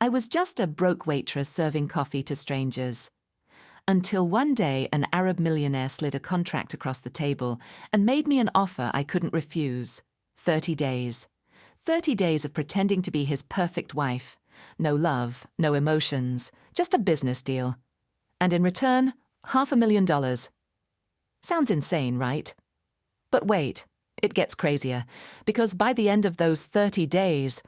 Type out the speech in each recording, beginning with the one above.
I was just a broke waitress serving coffee to strangers. Until one day an Arab millionaire slid a contract across the table and made me an offer I couldn't refuse. 30 days. 30 days of pretending to be his perfect wife. No love, no emotions, just a business deal. And in return, $500,000. Sounds insane, right? But wait, it gets crazier, because by the end of those 30 days,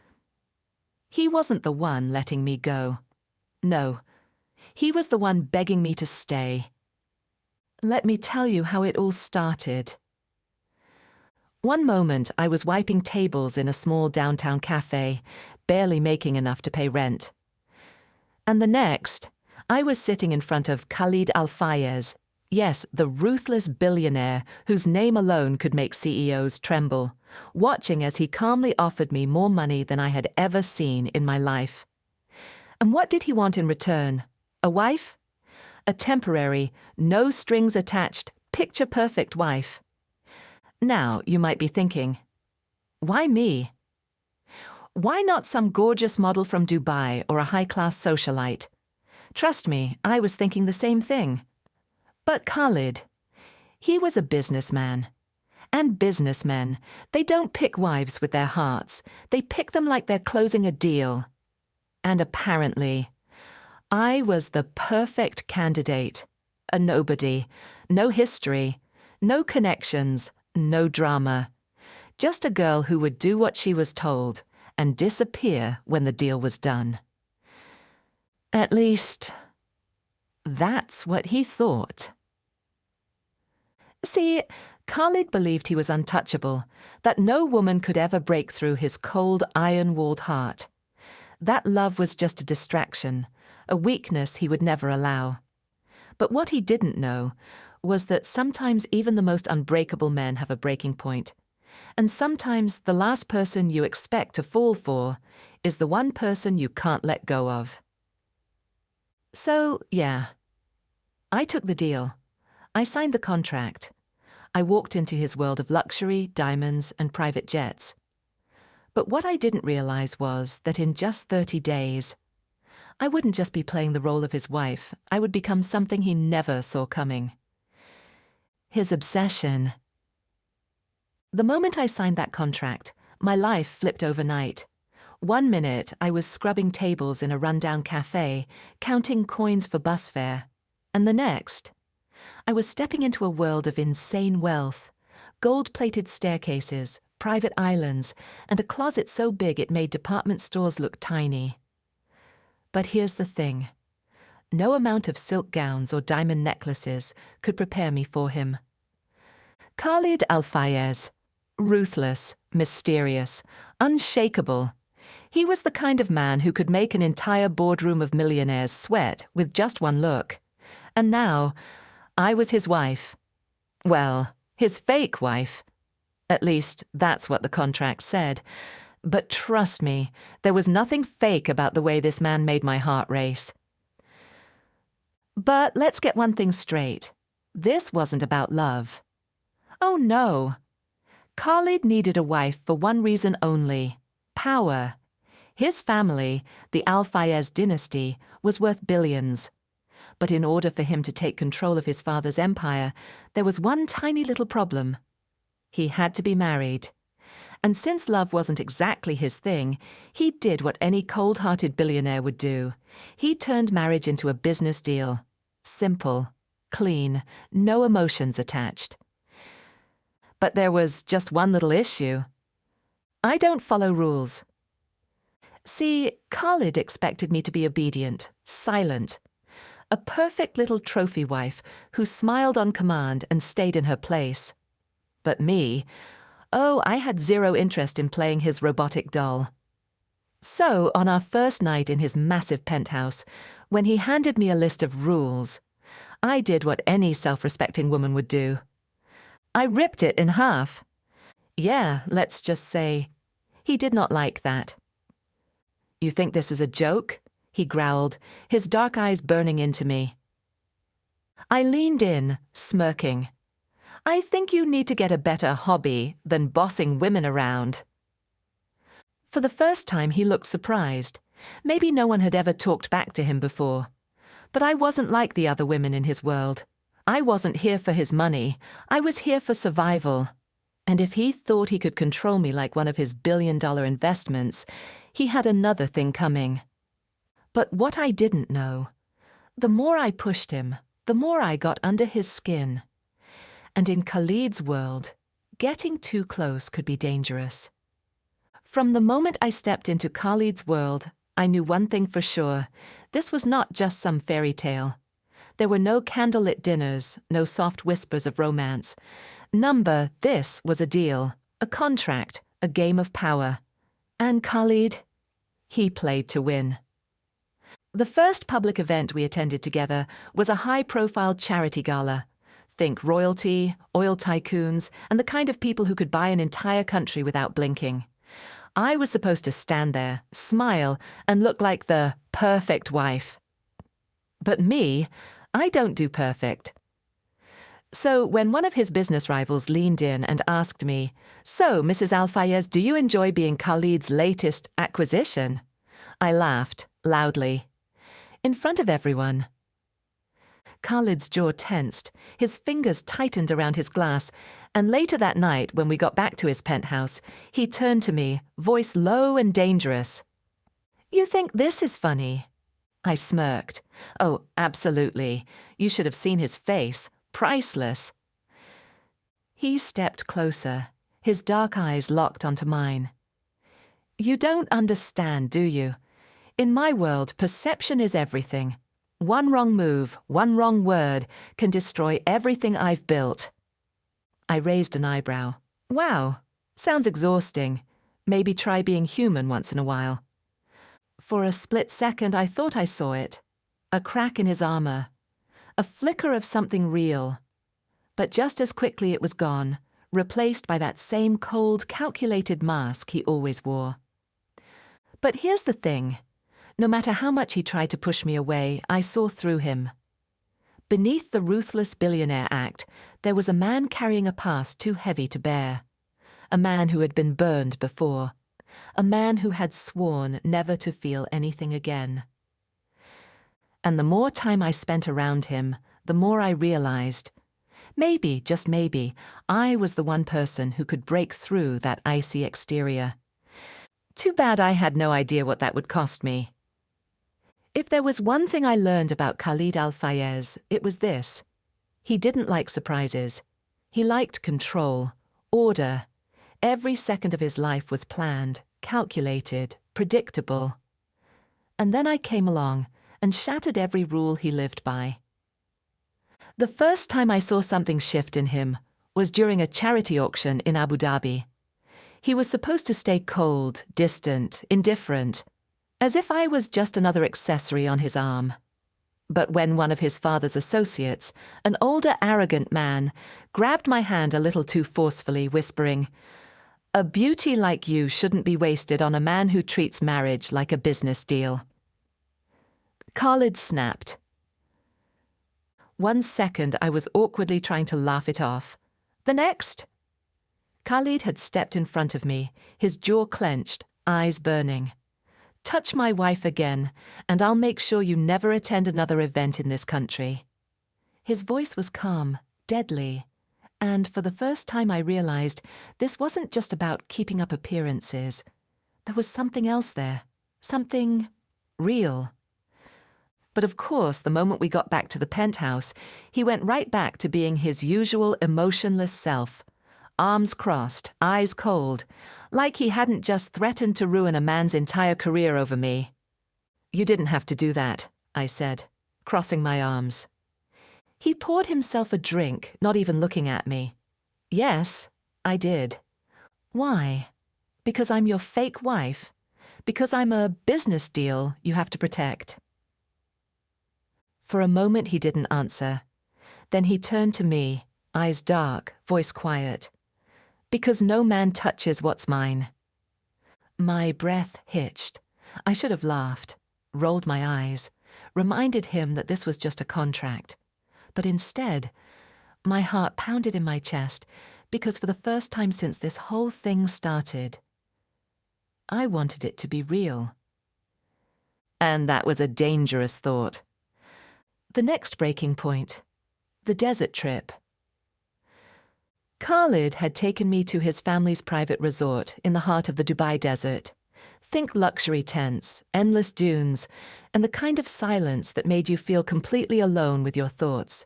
he wasn't the one letting me go. No, he was the one begging me to stay. Let me tell you how it all started. One moment I was wiping tables in a small downtown cafe, barely making enough to pay rent. And the next, I was sitting in front of Khalid Al-Fayez, yes, the ruthless billionaire whose name alone could make CEOs tremble, watching as he calmly offered me more money than I had ever seen in my life. And what did he want in return? A wife? A temporary, no strings attached, picture-perfect wife. Now, you might be thinking, why me? Why not some gorgeous model from Dubai or a high-class socialite? Trust me, I was thinking the same thing. But Khalid, he was a businessman. And businessmen, they don't pick wives with their hearts. They pick them like they're closing a deal. And apparently, I was the perfect candidate. A nobody, no history, no connections, no drama. Just a girl who would do what she was told and disappear when the deal was done. At least, that's what he thought. See, Khalid believed he was untouchable, that no woman could ever break through his cold, iron-walled heart. That love was just a distraction, a weakness he would never allow. But what he didn't know was that sometimes even the most unbreakable men have a breaking point, and sometimes the last person you expect to fall for is the one person you can't let go of. So, yeah, I took the deal. I signed the contract. I walked into his world of luxury, diamonds, and private jets. But what I didn't realize was that in just 30 days, I wouldn't just be playing the role of his wife, I would become something he never saw coming. His obsession. The moment I signed that contract, my life flipped overnight. One minute, I was scrubbing tables in a rundown cafe, counting coins for bus fare. And the next, I was stepping into a world of insane wealth, gold-plated staircases, private islands, and a closet so big it made department stores look tiny. But here's the thing. No amount of silk gowns or diamond necklaces could prepare me for him. Khalid Al-Fayez, ruthless, mysterious, unshakable. He was the kind of man who could make an entire boardroom of millionaires sweat with just one look. And now, I was his wife. Well, his fake wife. At least, that's what the contract said. But trust me, there was nothing fake about the way this man made my heart race. But let's get one thing straight. This wasn't about love. Oh no. Khalid needed a wife for one reason only: power. His family, the Al-Fayez dynasty, was worth billions. But in order for him to take control of his father's empire, there was one tiny little problem. He had to be married. And since love wasn't exactly his thing, he did what any cold-hearted billionaire would do. He turned marriage into a business deal. Simple, clean, no emotions attached. But there was just one little issue. I don't follow rules. See, Khalid expected me to be obedient, silent. A perfect little trophy wife who smiled on command and stayed in her place. But me, oh, I had zero interest in playing his robotic doll. So, on our first night in his massive penthouse, when he handed me a list of rules, I did what any self-respecting woman would do. I ripped it in half. Yeah, let's just say, he did not like that. You think this is a joke? He growled, his dark eyes burning into me. I leaned in, smirking. I think you need to get a better hobby than bossing women around. For the first time, he looked surprised. Maybe no one had ever talked back to him before. But I wasn't like the other women in his world. I wasn't here for his money. I was here for survival. And if he thought he could control me like one of his billion-dollar investments, he had another thing coming. But what I didn't know, the more I pushed him, the more I got under his skin. And in Khalid's world, getting too close could be dangerous. From the moment I stepped into Khalid's world, I knew one thing for sure. This was not just some fairy tale. There were no candlelit dinners, no soft whispers of romance. This was a deal, a contract, a game of power. And Khalid, he played to win. The first public event we attended together was a high-profile charity gala. Think royalty, oil tycoons, and the kind of people who could buy an entire country without blinking. I was supposed to stand there, smile, and look like the perfect wife. But me, I don't do perfect. So when one of his business rivals leaned in and asked me, "So, Mrs. Al-Fayez, do you enjoy being Khalid's latest acquisition?" I laughed, loudly, in front of everyone. Khalid's jaw tensed, his fingers tightened around his glass, and later that night, when we got back to his penthouse, he turned to me, voice low and dangerous. "You think this is funny?" I smirked. "Oh, absolutely. You should have seen his face. Priceless." He stepped closer, his dark eyes locked onto mine. "You don't understand, do you? In my world, perception is everything. One wrong move, one wrong word can destroy everything I've built." I raised an eyebrow. "Wow, sounds exhausting. Maybe try being human once in a while." For a split second, I thought I saw it. A crack in his armor. A flicker of something real. But just as quickly it was gone, replaced by that same cold, calculated mask he always wore. But here's the thing. No matter how much he tried to push me away, I saw through him. Beneath the ruthless billionaire act, there was a man carrying a past too heavy to bear. A man who had been burned before. A man who had sworn never to feel anything again. And the more time I spent around him, the more I realized, maybe, just maybe, I was the one person who could break through that icy exterior. Too bad I had no idea what that would cost me. If there was one thing I learned about Khalid Al-Fayez, it was this. He didn't like surprises. He liked control, order. Every second of his life was planned, calculated, predictable. And then I came along and shattered every rule he lived by. The first time I saw something shift in him was during a charity auction in Abu Dhabi. He was supposed to stay cold, distant, indifferent, as if I was just another accessory on his arm. But when one of his father's associates, an older, arrogant man, grabbed my hand a little too forcefully, whispering, "A beauty like you shouldn't be wasted on a man who treats marriage like a business deal." Khalid snapped. 1 second I was awkwardly trying to laugh it off. The next, Khalid had stepped in front of me, his jaw clenched, eyes burning. "Touch my wife again, and I'll make sure you never attend another event in this country." His voice was calm, deadly, and for the first time I realized this wasn't just about keeping up appearances. There was something else there, something real. But of course, the moment we got back to the penthouse, he went right back to being his usual emotionless self. Arms crossed, eyes cold, like he hadn't just threatened to ruin a man's entire career over me. "You didn't have to do that," I said, crossing my arms. He poured himself a drink, not even looking at me. "Yes, I did." "Why? Because I'm your fake wife? Because I'm a business deal you have to protect?" For a moment he didn't answer. Then he turned to me, eyes dark, voice quiet. "Because no man touches what's mine." My breath hitched. I should have laughed, rolled my eyes, reminded him that this was just a contract. But instead, my heart pounded in my chest because for the first time since this whole thing started, I wanted it to be real. And that was a dangerous thought. The next breaking point. The desert trip. Khalid had taken me to his family's private resort in the heart of the Dubai desert. Think luxury tents, endless dunes, and the kind of silence that made you feel completely alone with your thoughts.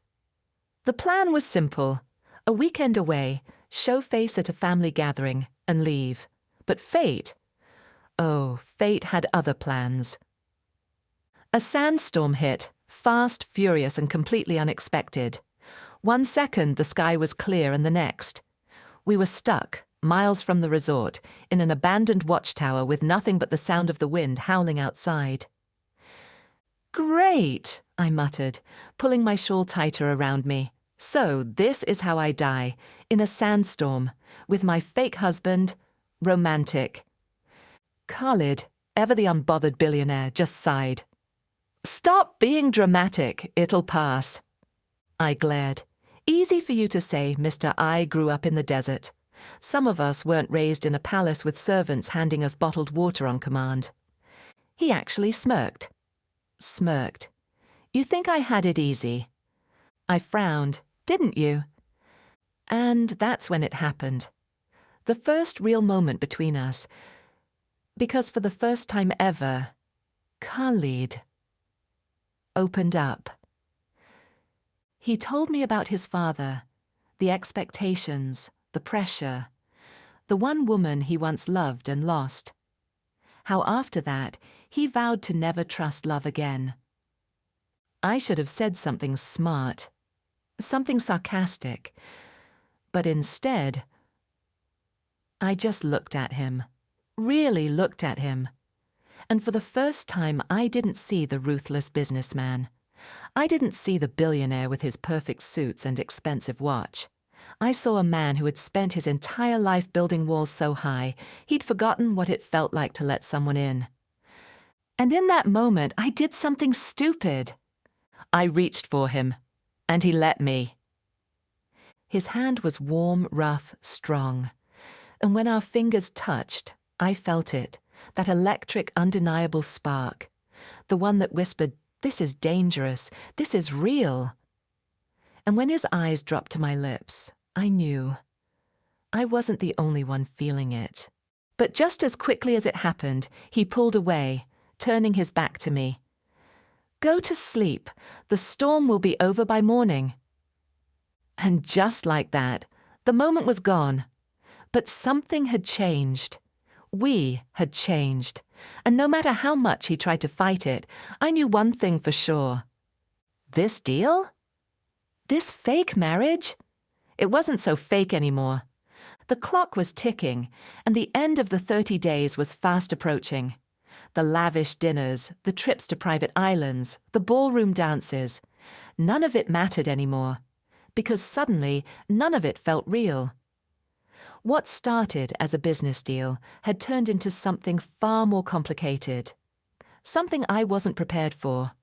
The plan was simple. A weekend away, show face at a family gathering, and leave. But fate had other plans. A sandstorm hit, fast, furious, and completely unexpected. 1 second the sky was clear, and the next. We were stuck, miles from the resort, in an abandoned watchtower with nothing but the sound of the wind howling outside. "Great," I muttered, pulling my shawl tighter around me. "So this is how I die, in a sandstorm, with my fake husband, romantic." Khalid, ever the unbothered billionaire, just sighed. "Stop being dramatic, it'll pass." I glared. "Easy for you to say, Mr. I grew up in the desert. Some of us weren't raised in a palace with servants handing us bottled water on command." He actually smirked. "You think I had it easy?" I frowned. "Didn't you?" And that's when it happened. The first real moment between us. Because for the first time ever, Khalid opened up. He told me about his father, the expectations, the pressure, the one woman he once loved and lost. How after that, he vowed to never trust love again. I should have said something smart, something sarcastic, but instead, I just looked at him, really looked at him. And for the first time, I didn't see the ruthless businessman. I didn't see the billionaire with his perfect suits and expensive watch. I saw a man who had spent his entire life building walls so high, he'd forgotten what it felt like to let someone in. And in that moment, I did something stupid. I reached for him, and he let me. His hand was warm, rough, strong. And when our fingers touched, I felt it, that electric, undeniable spark, the one that whispered, "This is dangerous, this is real." And when his eyes dropped to my lips, I knew. I wasn't the only one feeling it. But just as quickly as it happened, he pulled away, turning his back to me. "Go to sleep. The storm will be over by morning." And just like that, the moment was gone. But something had changed. We had changed. And no matter how much he tried to fight it, I knew one thing for sure. This deal? This fake marriage? It wasn't so fake anymore. The clock was ticking, and the end of the 30 days was fast approaching. The lavish dinners, the trips to private islands, the ballroom dances. None of it mattered anymore, because suddenly none of it felt real. What started as a business deal had turned into something far more complicated, something I wasn't prepared for.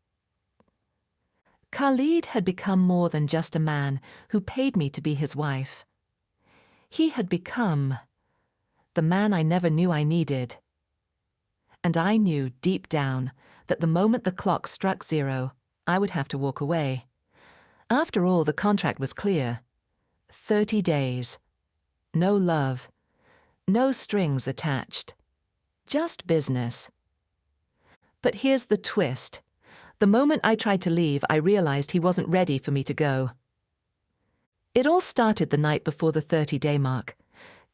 Khalid had become more than just a man who paid me to be his wife. He had become the man I never knew I needed. And I knew deep down that the moment the clock struck 0, I would have to walk away. After all, the contract was clear. 30 days. No love. No strings attached. Just business. But here's the twist. The moment I tried to leave, I realized he wasn't ready for me to go. It all started the night before the 30-day mark.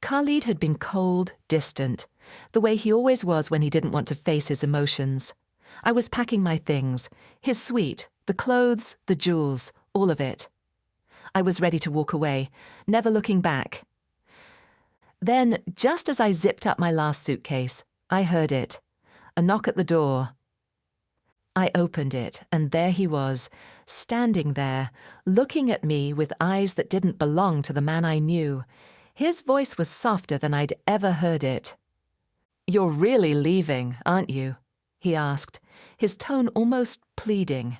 Khalid had been cold, distant, the way he always was when he didn't want to face his emotions. I was packing my things, his suite, the clothes, the jewels, all of it. I was ready to walk away, never looking back. Then, just as I zipped up my last suitcase, I heard it. A knock at the door. I opened it, and there he was, standing there, looking at me with eyes that didn't belong to the man I knew. His voice was softer than I'd ever heard it. "You're really leaving, aren't you?" he asked, his tone almost pleading.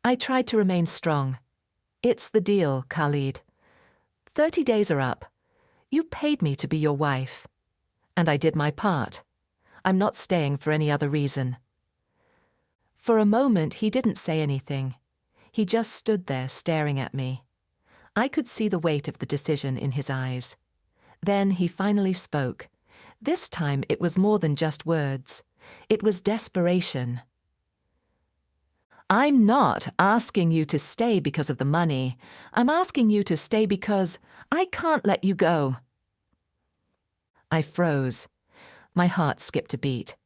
I tried to remain strong. "It's the deal, Khalid. 30 days are up. You paid me to be your wife. And I did my part. I'm not staying for any other reason." For a moment, he didn't say anything. He just stood there staring at me. I could see the weight of the decision in his eyes. Then he finally spoke. This time it was more than just words. It was desperation. I'm not asking you to stay because of the money. I'm asking you to stay because I can't let you go. I froze. My heart skipped a beat.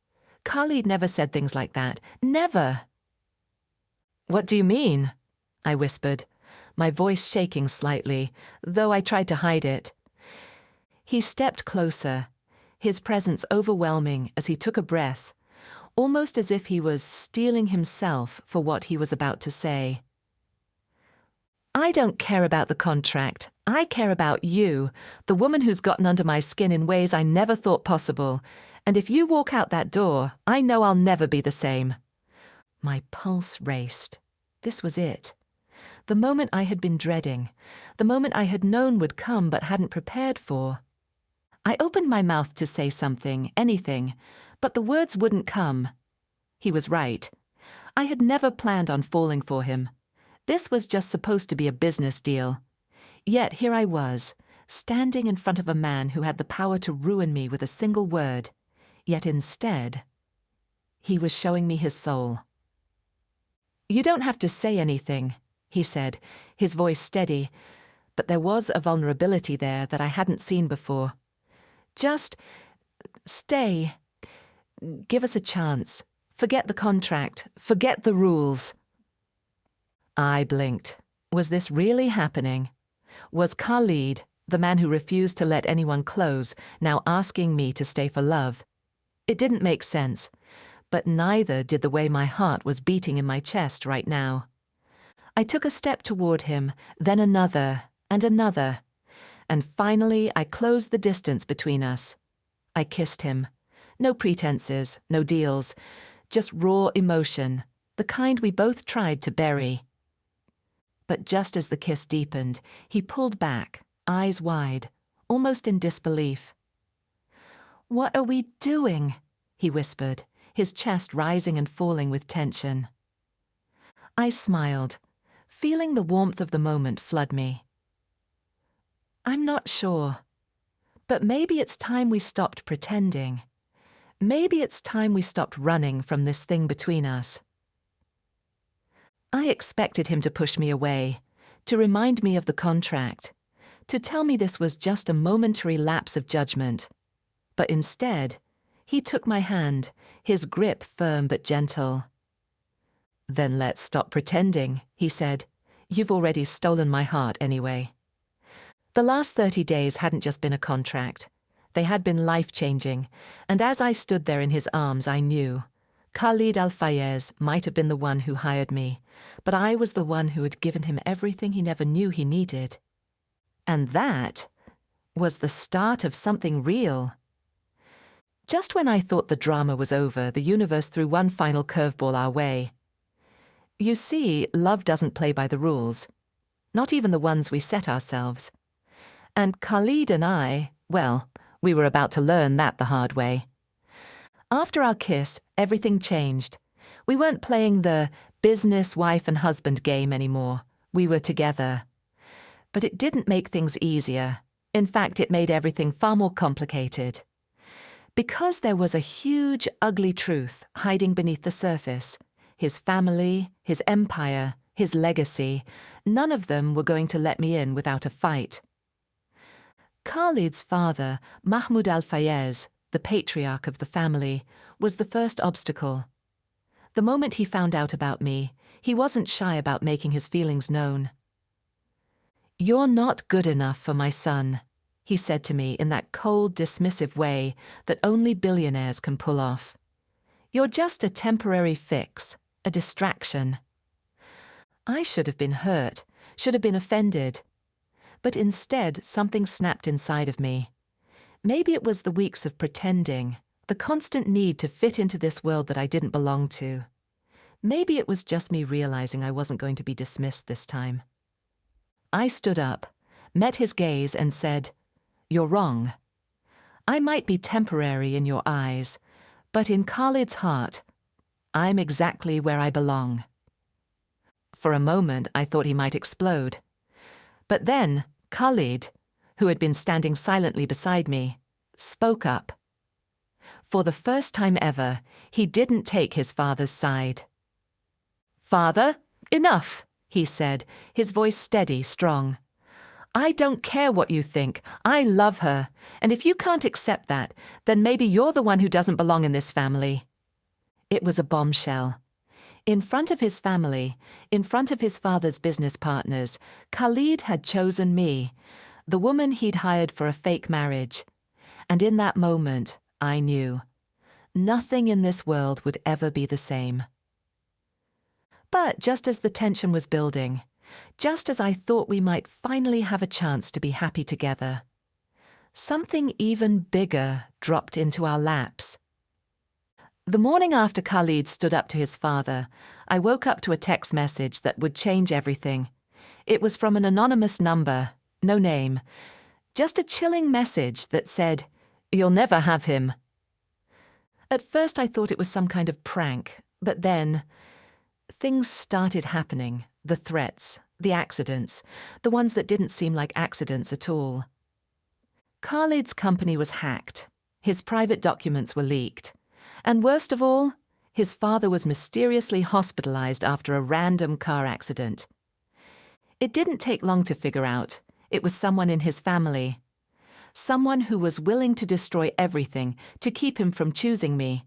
Khalid never said things like that. Never. What do you mean? I whispered, my voice shaking slightly, though I tried to hide it. He stepped closer, his presence overwhelming as he took a breath, almost as if he was steeling himself for what he was about to say. I don't care about the contract. I care about you, the woman who's gotten under my skin in ways I never thought possible. And if you walk out that door, I know I'll never be the same. My pulse raced. This was it. The moment I had been dreading. The moment I had known would come but hadn't prepared for. I opened my mouth to say something, anything, but the words wouldn't come. He was right. I had never planned on falling for him. This was just supposed to be a business deal. Yet here I was, standing in front of a man who had the power to ruin me with a single word. Yet instead, he was showing me his soul. You don't have to say anything, he said, his voice steady, but there was a vulnerability there that I hadn't seen before. Just stay. Give us a chance. Forget the contract. Forget the rules. I blinked. Was this really happening? Was Khalid, the man who refused to let anyone close, now asking me to stay for love? It didn't make sense, but neither did the way my heart was beating in my chest right now. I took a step toward him, then another, and another, and finally I closed the distance between us. I kissed him. No pretenses, no deals, just raw emotion, the kind we both tried to bury. But just as the kiss deepened, he pulled back, eyes wide, almost in disbelief. What are we doing? He whispered, his chest rising and falling with tension. I smiled, feeling the warmth of the moment flood me. I'm not sure, but maybe it's time we stopped pretending. Maybe it's time we stopped running from this thing between us. I expected him to push me away, to remind me of the contract, to tell me this was just a momentary lapse of judgment. But instead, he took my hand, his grip firm but gentle. Then let's stop pretending, he said. You've already stolen my heart anyway. The last 30 days hadn't just been a contract. They had been life-changing, and as I stood there in his arms, I knew. Khalid Al-Fayez might have been the one who hired me, but I was the one who had given him everything he never knew he needed. And that was the start of something real. Just when I thought the drama was over, the universe threw one final curveball our way. You see, love doesn't play by the rules, not even the ones we set ourselves. And Khalid and I, well, we were about to learn that the hard way. After our kiss, everything changed. We weren't playing the business wife and husband game anymore. We were together. But it didn't make things easier. In fact, it made everything far more complicated. Because there was a huge, ugly truth hiding beneath the surface. His family, his empire, his legacy, none of them were going to let me in without a fight. Khalid's father, Mahmoud Al-Fayez, the patriarch of the family, was the first obstacle. The moment he found out about me, he wasn't shy about making his feelings known. "You're not good enough for my son," he said to me in that cold, dismissive way that only billionaires can pull off. "You're just a temporary fix, a distraction." I should have been hurt, should have been offended. But instead, something snapped inside of me. Maybe it was the weeks of pretending, the constant need to fit into this world that I didn't belong to. Maybe it was just me realizing I wasn't going to be dismissed this time. I stood up, met his gaze and said, "You're wrong. I might be temporary in your eyes, but in Khalid's heart, I'm exactly where I belong. For a moment, I thought he might explode. But then, Khalid, who had been standing silently beside me, spoke up. For the first time ever, he didn't take his father's side. "Father, enough," he said, his voice steady, strong. "I don't care what you think. I love her. And if you can't accept that, then maybe you're the one who doesn't belong in this family." It was a bombshell. In front of his family, in front of his father's business partners, Khalid had chosen me, the woman he'd hired for a fake marriage. And in that moment, I knew. Nothing in this world would ever be the same. But just as the tension was building, just as I thought we might finally have a chance to be happy together, something even bigger dropped into our laps. The morning after Khalid stood up to his father, I woke up to a text message that would change everything. It was from an anonymous number, no name, just a chilling message that said, "You'll never have him." At first I thought it was some kind of prank, but then things started happening, the threats, the accidents, the ones that didn't seem like accidents at all. Khalid's company was hacked, his private documents were leaked, and worst of all, his father was mysteriously hospitalized after a random car accident. It didn't take long to figure out. It was someone in his family. Someone who was willing to destroy everything to keep him from choosing me.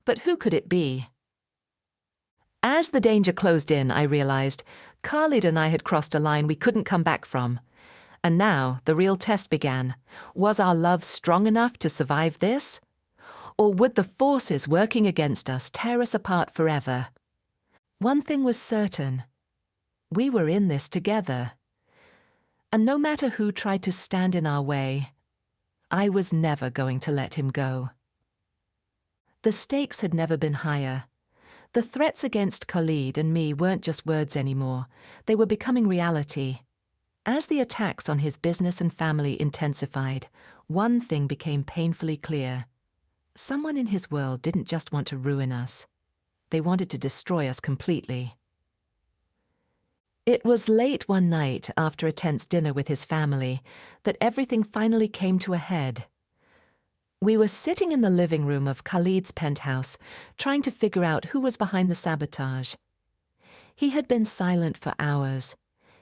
But who could it be? As the danger closed in, I realized Khalid and I had crossed a line we couldn't come back from. And now the real test began. Was our love strong enough to survive this? Or would the forces working against us tear us apart forever? One thing was certain. We were in this together. And no matter who tried to stand in our way, I was never going to let him go. The stakes had never been higher. The threats against Khalid and me weren't just words anymore. They were becoming reality. As the attacks on his business and family intensified, one thing became painfully clear. Someone in his world didn't just want to ruin us. They wanted to destroy us completely. It was late one night after a tense dinner with his family that everything finally came to a head. We were sitting in the living room of Khalid's penthouse, trying to figure out who was behind the sabotage. He had been silent for hours,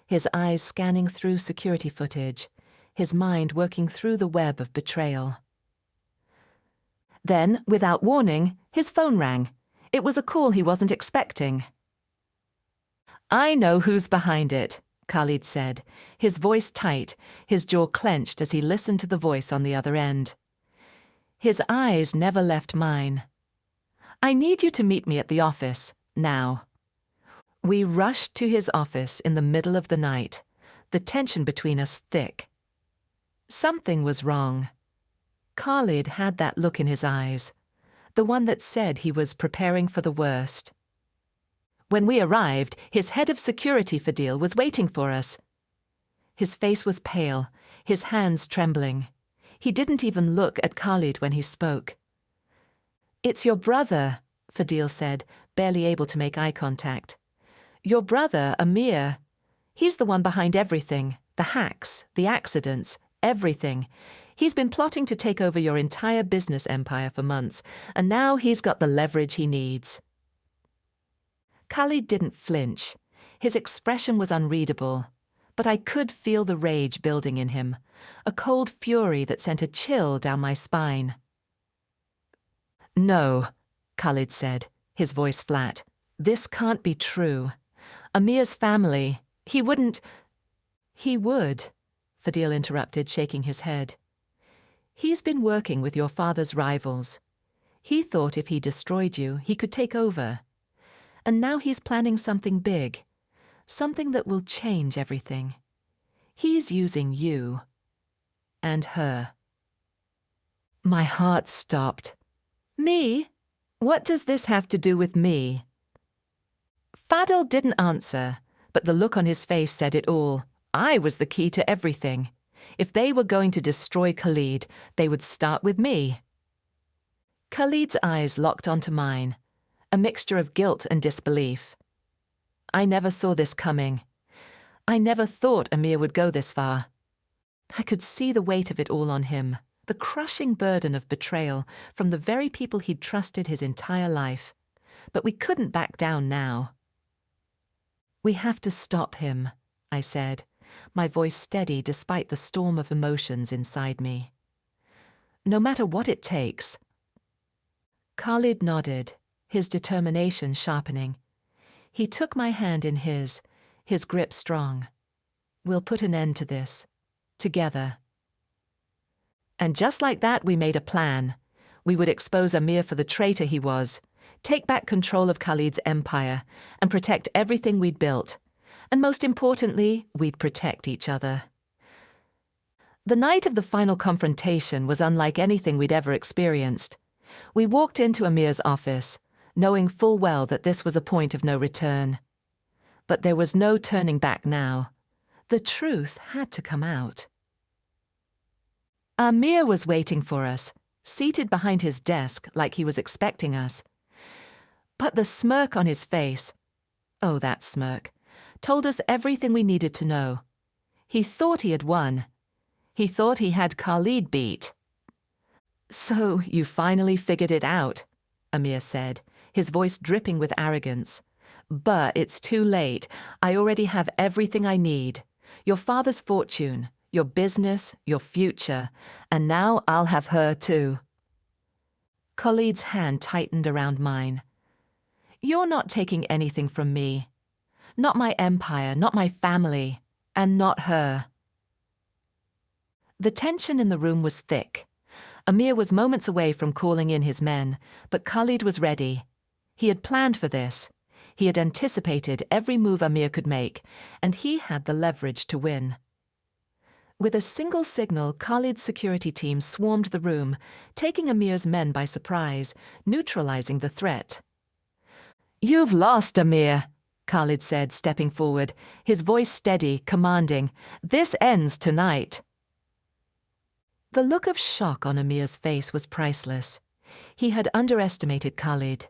his eyes scanning through security footage, his mind working through the web of betrayal. Then, without warning, his phone rang. It was a call he wasn't expecting. "I know who's behind it," Khalid said, his voice tight, his jaw clenched as he listened to the voice on the other end. His eyes never left mine. "I need you to meet me at the office, now." We rushed to his office in the middle of the night, the tension between us thick. Something was wrong. Khalid had that look in his eyes, the one that said he was preparing for the worst. When we arrived, his head of security, Fadil, was waiting for us. His face was pale, his hands trembling. He didn't even look at Khalid when he spoke. "It's your brother," Fadil said, barely able to make eye contact. "Your brother, Amir. He's the one behind everything, the hacks, the accidents, everything. He's been plotting to take over your entire business empire for months, and now he's got the leverage he needs." Khalid didn't flinch. His expression was unreadable, but I could feel the rage building in him, a cold fury that sent a chill down my spine. "No," Khalid said, his voice flat. "This can't be true. Amir's family, he wouldn't—" "He would," Fadil interrupted, shaking his head. "He's been working with your father's rivals. He thought if he destroyed you, he could take over. And now he's planning something big, something that will change everything. He's using you. And her." My heart stopped. "Me? What does this have to do with me?" Fadil didn't answer, but the look on his face said it all. I was the key to everything. If they were going to destroy Khalid, they would start with me. Khalid's eyes locked onto mine, a mixture of guilt and disbelief. I never saw this coming. I never thought Amir would go this far. I could see the weight of it all on him, the crushing burden of betrayal from the very people he'd trusted his entire life. But we couldn't back down now. "We have to stop him," I said, my voice steady despite the storm of emotions inside me. "No matter what it takes." Khalid nodded, his determination sharpening. He took my hand in his grip strong. "We'll put an end to this. Together." And just like that, we made a plan. We would expose Amir for the traitor he was, take back control of Khalid's empire, and protect everything we'd built. And most importantly, we'd protect each other. The night of the final confrontation was unlike anything we'd ever experienced. We walked into Amir's office, knowing full well that this was a point of no return. But there was no turning back now. The truth had to come out. Amir was waiting for us, seated behind his desk like he was expecting us. But the smirk on his face, oh, that smirk, told us everything we needed to know. He thought he had won. He thought he had Khalid beat. "So you finally figured it out," Amir said, his voice dripping with arrogance. "But it's too late. I already have everything I need. Your father's fortune, your business, your future, and now I'll have her too." Khalid's hand tightened around mine. "You're not taking anything from me. Not my empire, not my family, and not her." The tension in the room was thick. Amir was moments away from calling in his men, but Khalid was ready. He had planned for this. He had anticipated every move Amir could make, and he had the leverage to win. With a single signal, Khalid's security team swarmed the room, taking Amir's men by surprise, neutralizing the threat. "You've lost, Amir," Khalid said, stepping forward, his voice steady, commanding. "This ends tonight." The look of shock on Amir's face was priceless. He had underestimated Khalid,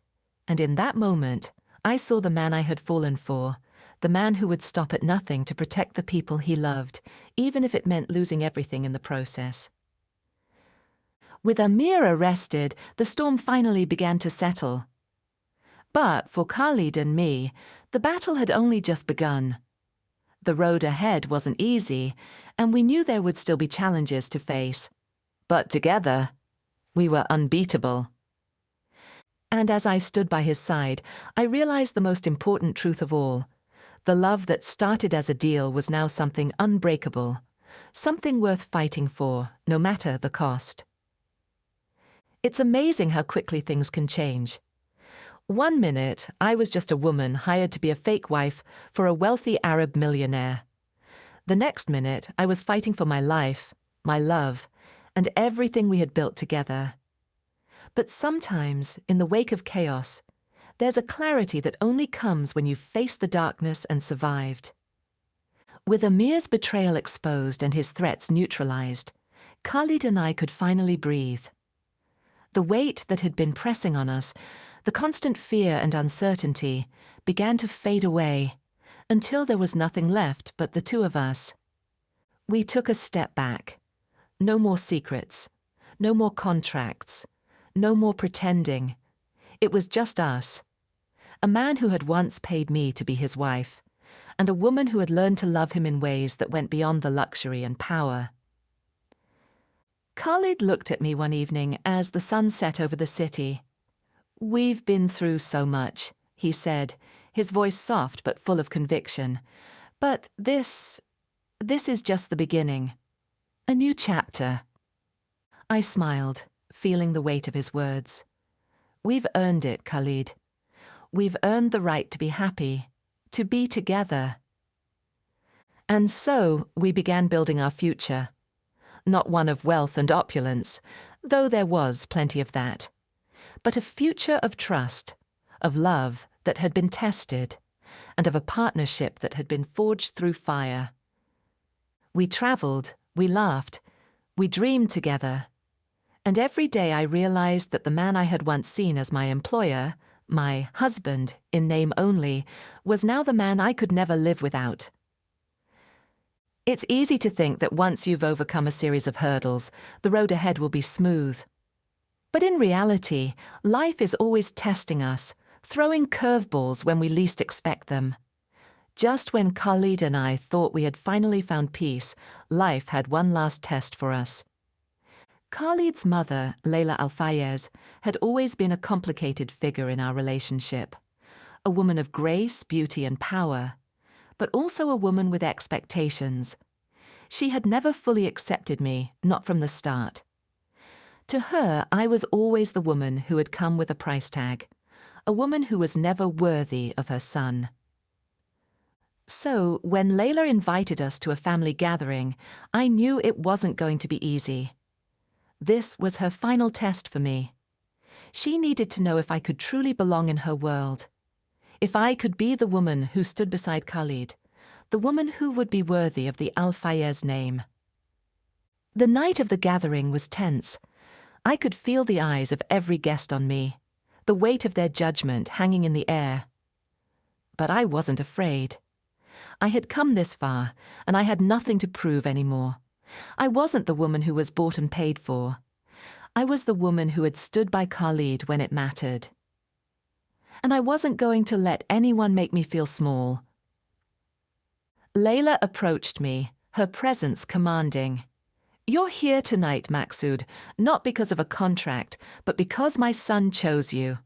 and in that moment, I saw the man I had fallen for, the man who would stop at nothing to protect the people he loved, even if it meant losing everything in the process. With Amir arrested, the storm finally began to settle. But for Khalid and me, the battle had only just begun. The road ahead wasn't easy, and we knew there would still be challenges to face. But together, we were unbeatable. And as I stood by his side, I realized the most important truth of all. The love that started as a deal was now something unbreakable, something worth fighting for, no matter the cost. It's amazing how quickly things can change. One minute, I was just a woman hired to be a fake wife for a wealthy Arab millionaire. The next minute, I was fighting for my life, my love, and everything we had built together. But sometimes, in the wake of chaos, there's a clarity that only comes when you've faced the darkness and survived. With Amir's betrayal exposed and his threats neutralized, Khalid and I could finally breathe. The weight that had been pressing on us, the constant fear and uncertainty, began to fade away, until there was nothing left but the two of us. We took a step back. No more secrets, no more contracts, no more pretending. It was just us. A man who had once paid me to be his wife, and a woman who had learned to love him in ways that went beyond the luxury and power. Khalid looked at me one evening as the sun set over the city. "We've been through so much," he said, his voice soft but full of conviction. "But this is just the beginning. A new chapter." I smiled, feeling the weight of his words. "We've earned it, Khalid. We've earned the right to be happy, to be together." And so we began building our future. Not one of wealth and opulence, though there was plenty of that, but a future of trust, of love that had been tested, and of a partnership that had been forged through fire. We traveled, we laughed, we dreamed together, and every day I realized that the man I had once seen as my employer, my husband, in name only, was now the man I could never live without. It's easy to think that once you've overcome a series of hurdles, the road ahead will be smooth. But in reality, life is always testing us, throwing curveballs when we least expect them. Just when Khalid and I thought we had finally found peace, life had one last test for us. Khalid's mother, Layla Al-Fayez, had always been a complicated figure in our relationship. A woman of grace, beauty and power, but also a woman with expectations. She had never fully accepted me, not from the start. To her, I was always the woman who had come with a price tag, a woman who was never worthy of her son. So, when Layla invited us to a family gathering, I knew it wasn't going to be easy. This was her final test for me. She needed to know if I could truly belong in her world. If I could be the woman who stood beside Khalid, the woman who would be worthy of the Al-Fayez name. The night of the gathering was tense. I could feel the eyes of every guest on me, the weight of their judgment hanging in the air. But I wasn't afraid. I had come this far, and I had nothing to prove anymore. I wasn't the woman who was bought and paid for. I was the woman who had stood by Khalid when it mattered. And I wasn't going to let anyone make me feel small. Layla approached me, her presence commanding. "You're here tonight, Maksud, not because of a contract, but because my son chose you."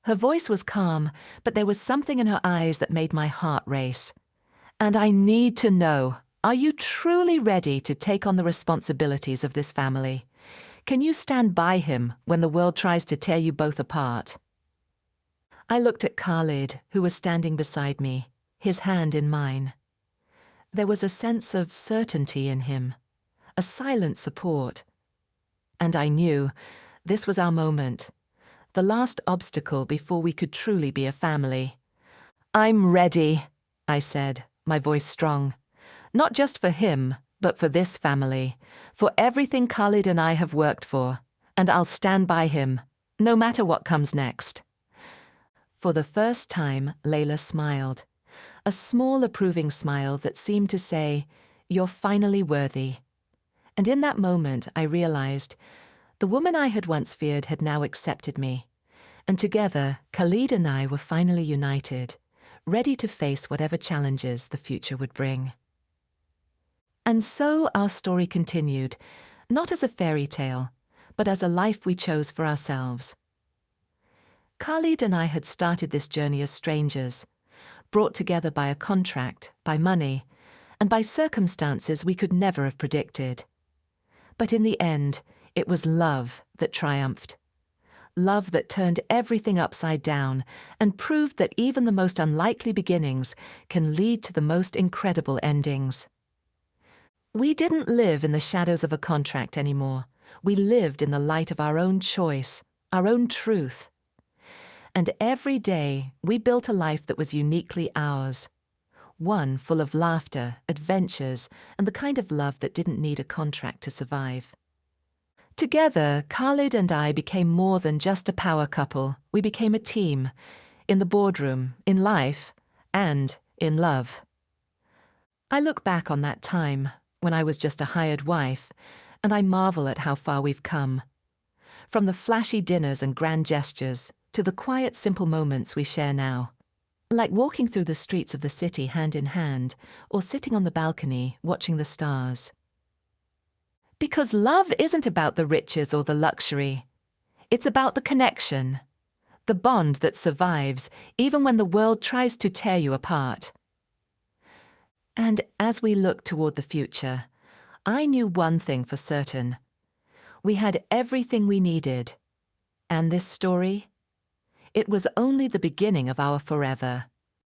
Her voice was calm, but there was something in her eyes that made my heart race. "And I need to know, are you truly ready to take on the responsibilities of this family? Can you stand by him when the world tries to tear you both apart?" I looked at Khalid, who was standing beside me, his hand in mine. There was a sense of certainty in him, a silent support. And I knew this was our moment, the last obstacle before we could truly be a family. "I'm ready," I said, my voice strong. "Not just for him, but for this family, for everything Khalid and I have worked for, and I'll stand by him, no matter what comes next." For the first time, Layla smiled, a small approving smile that seemed to say, "You're finally worthy." And in that moment, I realized the woman I had once feared had now accepted me, and together, Khalid and I were finally united, ready to face whatever challenges the future would bring. And so our story continued, not as a fairy tale, but as a life we chose for ourselves. Khalid and I had started this journey as strangers, brought together by a contract, by money, and by circumstances we could never have predicted. But in the end, it was love that triumphed. Love that turned everything upside down and proved that even the most unlikely beginnings can lead to the most incredible endings. We didn't live in the shadows of a contract anymore. We lived in the light of our own choice, our own truth. And every day we built a life that was uniquely ours. One full of laughter, adventures, and the kind of love that didn't need a contract to survive. Together, Khalid and I became more than just a power couple. We became a team, in the boardroom, in life, and in love. I look back on that time, when I was just a hired wife, and I marvel at how far we've come. From the flashy dinners and grand gestures, to the quiet, simple moments we share now. Like walking through the streets of the city hand in hand, or sitting on the balcony watching the stars. Because love isn't about the riches or the luxury. It's about the connection, the bond that survives even when the world tries to tear you apart. And as we look toward the future, I knew one thing for certain. We had everything we needed. And this story? It was only the beginning of our forever.